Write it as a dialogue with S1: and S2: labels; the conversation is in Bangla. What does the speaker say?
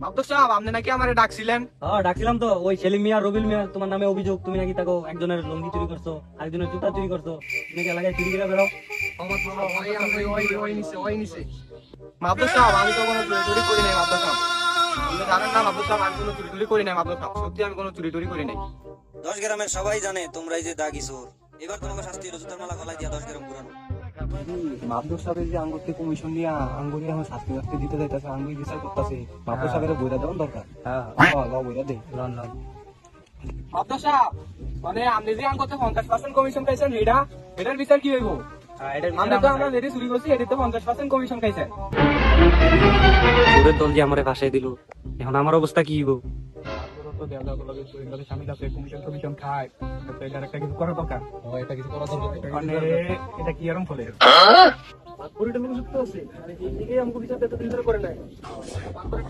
S1: মাহবুব সাহেব আপনি নাকি আমারে ডাকছিলেন?
S2: হ্যাঁ ডাকছিলাম তো, ওই সেলিম মিয়া রবিল মিয়া তোমার নামে অভিযোগ, তুমি নাকি তাকে একজনের লঙ্গি চুরি করছো, আরেকজনের জুতা চুরি করছো, তুমি নাকি এলাকায় চুরি করে বেরো।
S1: মাহবুব সাহেব আমি তো কোনো চুরি টুরি করি নাই। মাহবুব সাহেব আপনি জানেন না মাহবুব সাহেব আমি কোনো চুরি টুরি করি নাই। মাহবুব সাহেব সত্যি আমি কোনো চুরি টুরি করি নাই।
S3: 10 গ্রামের সবাই জানে তোমরা এই যে দাগি চোর। এবার তোমাকে শাস্তি হলো জুতার মালা গলায় দিয়া 10 গ্রাম ঘুরানো।
S1: মাহবুব সাহেবের যে আঙ্গুর থেকে কমিশন নিয়ে আঙ্গুরি এখন শাস্তি শাস্তি দিতে যাইতেছে, আঙ্গুরি বিচার করতেছে। মাহবুব সাহেবের বইটা দেওয়ার দরকার।
S2: হ্যাঁ
S1: বইটা দে।
S2: Loan loan.
S1: মাহবুব সাহেব মানে আপনি যে আঙ্গুরতে 50% কমিশন খাইছেন এটার বিচার কি হইব? আমরা তো আমরা যেটি চুরি করছি এটিতে 50% কমিশন খাইছেন।
S2: চোরের দল যে আমারে ফাঁসাই দিল, এখন আমার অবস্থা কি হইব?
S1: কমিশন খায় এটার একটা কিছু করা দরকার। এটা কিছু করা দরকার মানে এটা কি এরকম ফলে পরিটা যুক্ত আছে আর এই দিকে আমাকে বিচার দিতে করে নাই।